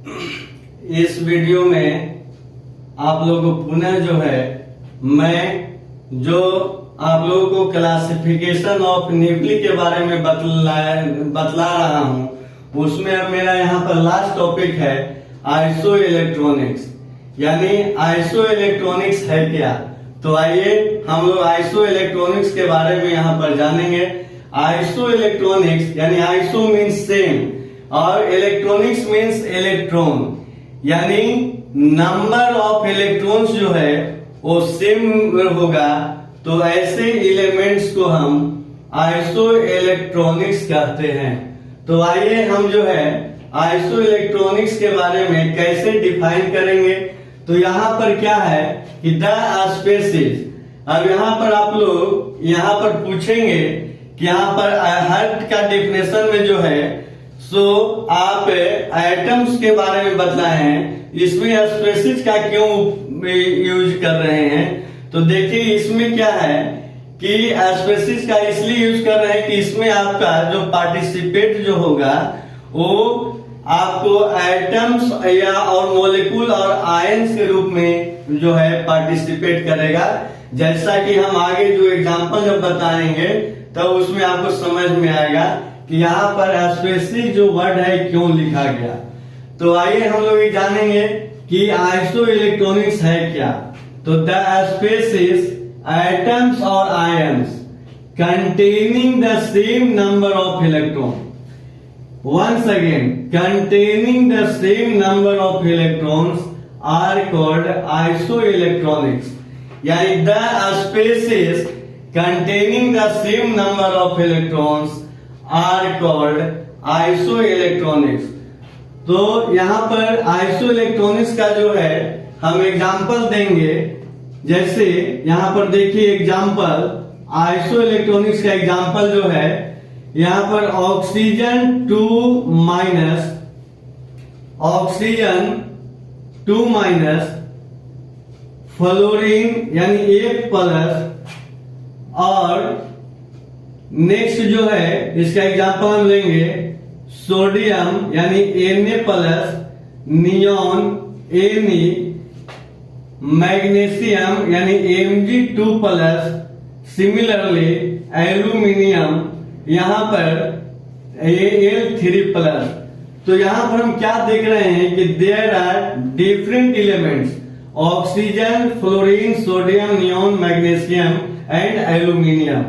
इस वीडियो में आप लोगों को पुनः जो है मैं जो आप लोगों को क्लासिफिकेशन ऑफ न्यूक्ली के बारे में बतला रहा हूं, उसमें अब मेरा यहाँ पर लास्ट टॉपिक है आइसो इलेक्ट्रॉनिक्स। यानी आइसो इलेक्ट्रॉनिक्स है क्या, तो आइए हम लोग आइसो इलेक्ट्रॉनिक्स के बारे में यहाँ पर जानेंगे। आइसो इलेक्ट्रॉनिक्स यानी आइसो मीन्स सेम और इलेक्ट्रॉनिक्स मीन्स इलेक्ट्रॉन, यानी नंबर ऑफ इलेक्ट्रॉन्स जो है वो सेम होगा, तो ऐसे एलिमेंट्स को हम आइसो इलेक्ट्रॉनिक्स कहते हैं। तो आइए हम जो है आइसो इलेक्ट्रॉनिक्स के बारे में कैसे डिफाइन करेंगे। तो यहाँ पर क्या है कि द स्पेसीज, अब यहाँ पर आप लोग यहाँ पर पूछेंगे कि यहाँ पर हर्ट का डेफिनेशन में जो है सो आप एटम्स के बारे में बतलाए हैं, इसमें स्पेसीज का क्यों यूज कर रहे हैं। तो देखिए इसमें क्या है कि स्पेसीज का इसलिए यूज कर रहे हैं कि इसमें आपका जो पार्टिसिपेट जो होगा वो आपको एटम्स या और मॉलिक्यूल और आयंस के रूप में जो है पार्टिसिपेट करेगा। जैसा कि हम आगे जो एग्जांपल जब बताएंगे तब उसमें आपको समझ में आएगा कि यहाँ पर स्पेसिफिक जो वर्ड है क्यों लिखा गया। तो आइए हम लोग ये जानेंगे कि आइसो इलेक्ट्रॉनिक्स है क्या। तो द स्पेसीज एटम्स और ions containing the same number of electron, once again containing the same number of electrons are called isoelectronics। यानी the species containing the same number of electrons are called isoelectronics। तो यहाँ पर isoelectronics का जो है हम example देंगे। जैसे यहाँ पर देखिए एग्जांपल आइसोइलेक्ट्रॉनिक्स का एग्जांपल जो है यहाँ पर ऑक्सीजन 2 माइनस फ्लोरीन यानी 1 प्लस, और नेक्स्ट जो है इसका एग्जांपल हम लेंगे सोडियम यानी Na plus, neon Ne, magnesium यानी Mg2 प्लस, सिमिलरली एल्यूमिनियम यहाँ पर Al3 प्लस। तो यहाँ पर हम क्या देख रहे हैं कि there are different elements oxygen, fluorine, sodium, neon, magnesium and aluminium.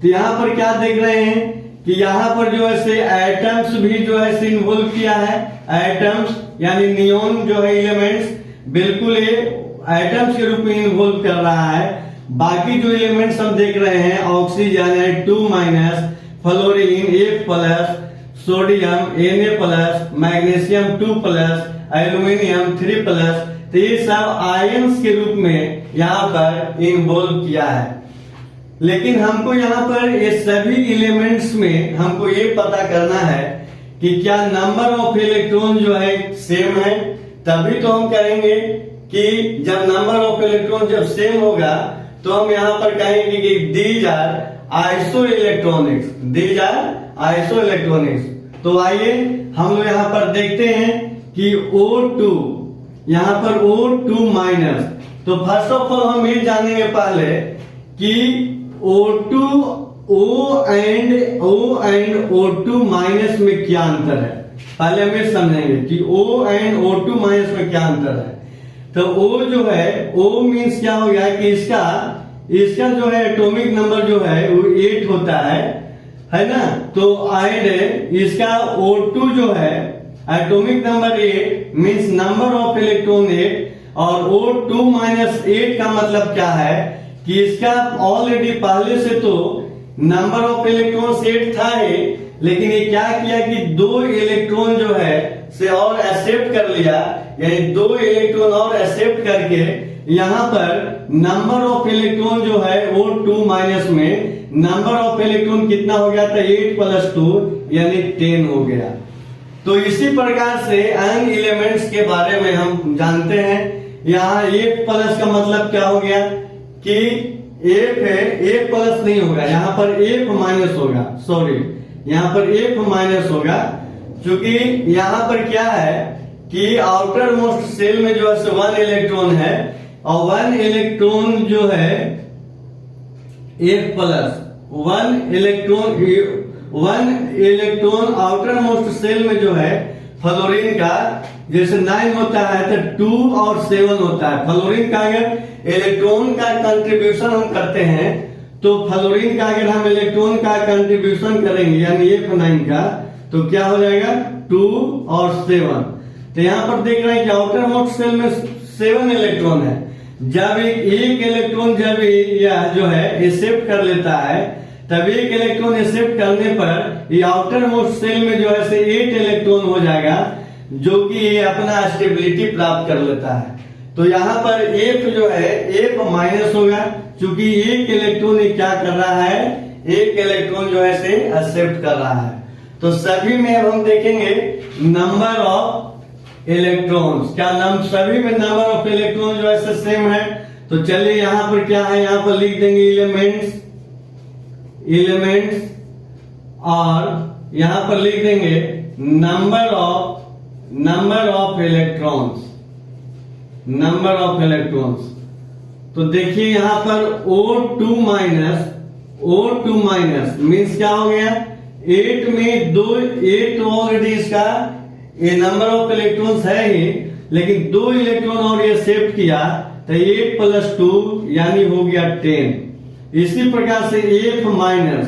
तो यहाँ पर क्या देख रहे हैं कि यहाँ पर जो है एटम्स भी जो है इन्वॉल्व किया है। एटम्स यानी नियॉन जो है एलिमेंट्स बिल्कुल ये एटम्स के रूप में इन्वॉल्व कर रहा है। बाकी जो एलिमेंट्स हम देख रहे हैं oxygen 2 minus, fluorine 1 plus, sodium Na plus, magnesium 2 plus, aluminium 3 plus, तो ये सब आयंस के रूप में यहाँ पर इन्वॉल्व किया है। लेकिन हमको यहाँ पर ये सभी एलिमेंट्स में हमको ये पता करना है कि क्या नंबर ऑफ इलेक्ट्रॉन जो है सेम है, तभी तो हम कहेंगे कि जब नंबर ऑफ इलेक्ट्रॉन जब सेम होगा तो हम यहाँ पर कहेंगे कि these are iso electronics, these are iso electronics. तो आइए हम लोग यहाँ पर देखते हैं कि O2, यहाँ पर O2 माइनस। तो फर्स्ट ऑफ ऑल हम ये जानेंगे पहले कि O एंड O2 माइनस में क्या अंतर है। पहले हम ये समझेंगे कि O एंड O2 माइनस में क्या अंतर है। तो O जो है O मीन्स क्या हो गया कि इसका जो है एटॉमिक नंबर जो है वो 8 होता है ना। तो एंड इसका O2 जो है atomic number 8 means number of electron 8, और O2 माइनस 8 का मतलब क्या है कि इसका ऑलरेडी पहले से तो नंबर ऑफ इलेक्ट्रॉन 8 था ही, लेकिन ये क्या किया कि 2 इलेक्ट्रॉन जो है से और एक्सेप्ट कर लिया, यानी 2 इलेक्ट्रॉन और एक्सेप्ट करके यहाँ पर नंबर ऑफ इलेक्ट्रॉन जो है वो 2 माइनस में नंबर ऑफ इलेक्ट्रॉन कितना हो गया था 8 प्लस 2 यानी 10 हो गया। तो इसी प्रकार से अन्य एलिमेंट्स के बारे में हम जानते हैं। यहाँ 1 प्लस का मतलब क्या हो गया कि F है, 1 प्लस नहीं होगा, यहाँ पर F माइनस होगा, सॉरी यहाँ पर F माइनस होगा, क्योंकि यहाँ पर क्या है कि आउटर मोस्ट सेल में जो है 1 इलेक्ट्रॉन है और 1 इलेक्ट्रॉन जो है F plus 1 electron outer most shell में जो है फ्लोरीन का जैसे 9 होता है तो 2 और 7 होता है। फ्लोरीन का अगर इलेक्ट्रॉन का कंट्रीब्यूशन हम करते हैं तो फ्लोरीन का अगर हम इलेक्ट्रॉन का कंट्रीब्यूशन करेंगे यानी F9 का तो क्या हो जाएगा 2 और 7। तो यहाँ पर देख रहे हैं कि आउटर मोस्ट सेल में 7 इलेक्ट्रॉन है। जब एक इलेक्ट्रॉन जब यह जो है एक्सेप्ट कर लेता है तब एक इलेक्ट्रॉन एक्सेप्ट करने पर ये आउटर मोस्ट सेल में जो है 8 इलेक्ट्रॉन हो जाएगा जो कि ये अपना स्टेबिलिटी प्राप्त कर लेता है। तो यहाँ पर F जो है F माइनस होगा क्योंकि एक इलेक्ट्रॉन ये क्या कर रहा है, एक इलेक्ट्रॉन जो है एक्सेप्ट कर रहा है। तो सभी में अब हम देखेंगे नंबर ऑफ इलेक्ट्रॉन्स, क्या सभी में नंबर ऑफ इलेक्ट्रॉन जो है सेम है। तो चलिए यहाँ पर क्या है, यहाँ पर लिख देंगे एलिमेंट्स और यहाँ पर लिख देंगे नंबर ऑफ इलेक्ट्रॉन्स। तो देखिए यहाँ पर O2 माइनस मीन्स क्या हो गया, 8 में 8 ऑलरेडी इसका ये नंबर ऑफ इलेक्ट्रॉन्स है ही, लेकिन 2 इलेक्ट्रॉन और ये एक्सेप्ट किया तो 8 + 2 यानी हो गया 10। इसी प्रकार से F माइनस,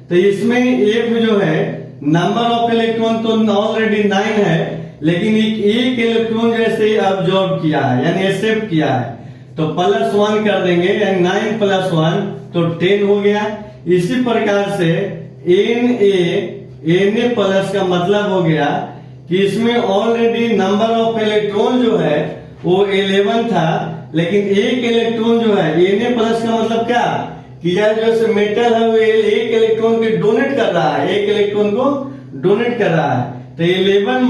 तो इसमें F जो है नंबर ऑफ इलेक्ट्रॉन तो ऑलरेडी 9 है, लेकिन एक इलेक्ट्रॉन जैसे ऑब्जॉर्ब किया है यानी एक्सेप्ट किया है तो +1 कर देंगे यानी 9 + 1 तो 10 हो गया। इसी प्रकार से Na प्लस का मतलब हो गया कि इसमें ऑलरेडी नंबर ऑफ इलेक्ट्रॉन जो है वो 11 था, लेकिन एक इलेक्ट्रॉन जो है Na प्लस का मतलब क्या कि यह जो मेटल है वो एक इलेक्ट्रॉन को डोनेट कर रहा है, एक इलेक्ट्रॉन को डोनेट कर रहा है। तो 11 -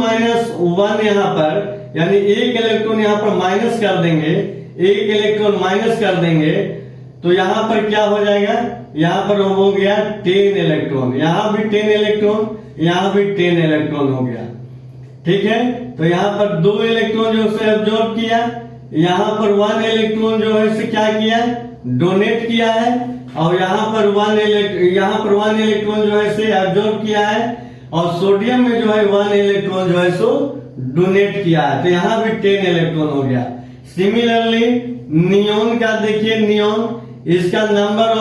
1 यहाँ पर यानी एक इलेक्ट्रॉन यहाँ पर माइनस कर देंगे, एक इलेक्ट्रॉन माइनस कर देंगे तो यहाँ पर क्या हो जाएगा, यहाँ पर हो गया 10 इलेक्ट्रॉन, यहाँ भी 10 इलेक्ट्रॉन, यहाँ भी 10 इलेक्ट्रॉन हो गया। ठीक है, तो यहाँ पर 2 इलेक्ट्रॉन जो है ऑब्जॉर्ब किया, यहाँ पर 1 इलेक्ट्रॉन जो है इसे क्या किया, डोनेट किया है, और यहाँ पर 1 इलेक्ट्रॉन जो है इसे ऑब्जॉर्ब किया है, और सोडियम में जो है 1 इलेक्ट्रॉन जो है सो डोनेट किया है, तो यहाँ भी 10 इलेक्ट्रॉन हो गया। सिमिलरली नियोन का देखिए, नियोन इसका नंबर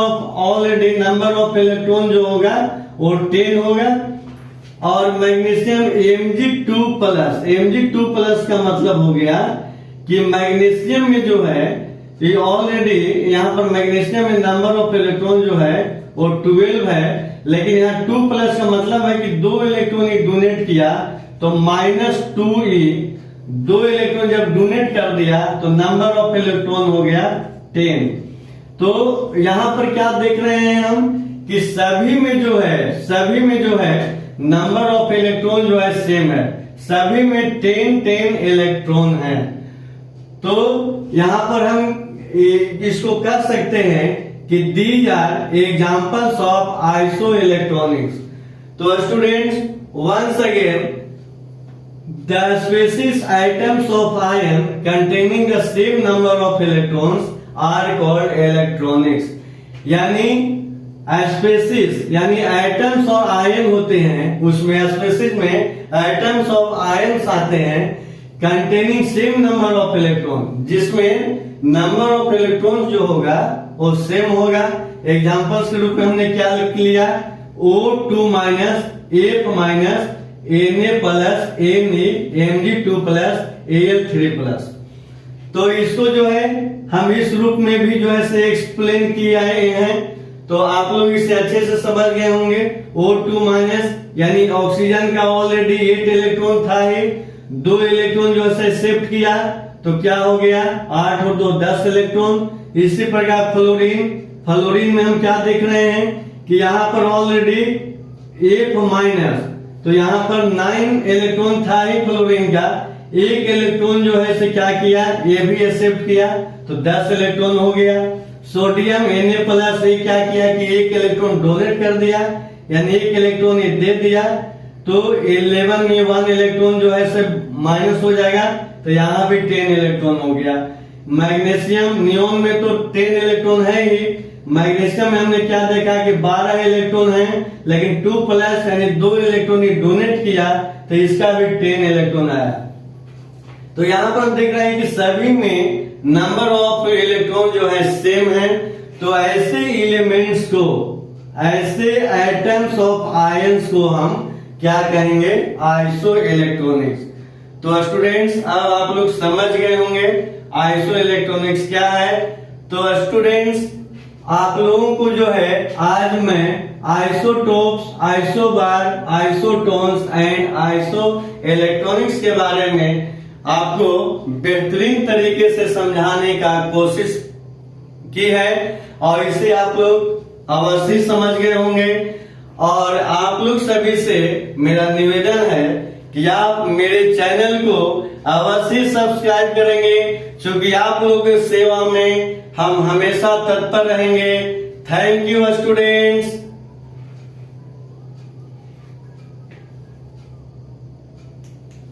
ऑफ इलेक्ट्रॉन जो होगा वो 10 होगा। और मैग्नीशियम Mg2+ का मतलब हो गया कि मैग्नीशियम में जो है ये ऑलरेडी यहाँ पर मैग्नीशियम में नंबर ऑफ इलेक्ट्रॉन जो है वो 12 है, लेकिन यहाँ 2+ का मतलब है कि 2 इलेक्ट्रॉन डोनेट किया तो -2e, 2 इलेक्ट्रॉन जब डोनेट कर दिया तो नंबर ऑफ इलेक्ट्रॉन हो गया 10। तो यहाँ पर क्या देख रहे हैं हम कि सभी में जो है नंबर ऑफ इलेक्ट्रॉन जो है सेम है, सभी में 10 इलेक्ट्रॉन है। तो यहाँ पर हम इसको कह सकते हैं कि these are examples of isoelectronics. तो students once again the species atoms of iron containing the same number of electrons are called electronics। यानी स्पेसीज यानी एटम्स और आयन होते हैं, उसमें स्पेसीज में एटम्स ऑफ आयन्स आते हैं containing same number of electron, जिसमें नंबर ऑफ इलेक्ट्रॉन जो होगा वो सेम होगा। एग्जांपल्स के रूप में हमने क्या लिख लिया, O2 minus, F minus, Na plus, Ne, Mg2+, Al3+। तो इसको जो है हम इस रूप में भी जो है से एक्सप्लेन किए हैं, तो आप लोग इसे अच्छे से समझ गए होंगे। O2 माइनस यानी ऑक्सीजन का ऑलरेडी 8 इलेक्ट्रॉन था ही, 2 इलेक्ट्रॉन जो है एक्सेप्ट किया तो क्या हो गया 8 और 2 10 इलेक्ट्रॉन। इसी प्रकार फ्लोरीन में हम क्या देख रहे हैं कि यहाँ पर ऑलरेडी F माइनस, तो यहाँ पर 9 इलेक्ट्रॉन था ही फ्लोरीन का, एक इलेक्ट्रॉन जो है इसे क्या किया, ये भी एक्सेप्ट किया तो 10 इलेक्ट्रॉन हो गया। सोडियम Na+ ये क्या किया कि एक इलेक्ट्रॉन डोनेट कर दिया यानी एक इलेक्ट्रॉन ये दे दिया तो 11 में 1 इलेक्ट्रॉन जो है सिर्फ माइनस हो जाएगा, तो यहाँ भी 10 इलेक्ट्रॉन हो गया। मैग्नीशियम नियोन में तो 10 इलेक्ट्रॉन है ही, मैग्नीशियम में हमने क्या देखा कि 12 इलेक्ट्रॉन है, लेकिन 2 प्लस यानी 2 इलेक्ट्रॉन ही डोनेट किया, तो इसका भी 10 इलेक्ट्रॉन आया। तो यहाँ पर हम देख रहे हैं कि सभी में नंबर ऑफ इलेक्ट्रॉन जो है सेम है। तो ऐसे एलिमेंट्स को, ऐसे एटम्स ऑफ आयंस को हम क्या कहेंगे, आइसो इलेक्ट्रॉनिक्स। तो स्टूडेंट्स अब आप लोग समझ गए होंगे आइसो इलेक्ट्रॉनिक्स क्या है। तो स्टूडेंट्स आप लोगों को जो है आज मैं isotopes, isobar, isotones and iso electronics के बारे में आपको बेहतरीन तरीके से समझाने का कोशिश की है, और इसे आप लोग अवश्य समझ गए होंगे। और आप लोग सभी से मेरा निवेदन है कि आप मेरे चैनल को अवश्य सब्सक्राइब करेंगे, क्योंकि आप लोगों की सेवा में हम हमेशा तत्पर रहेंगे। Thank you students.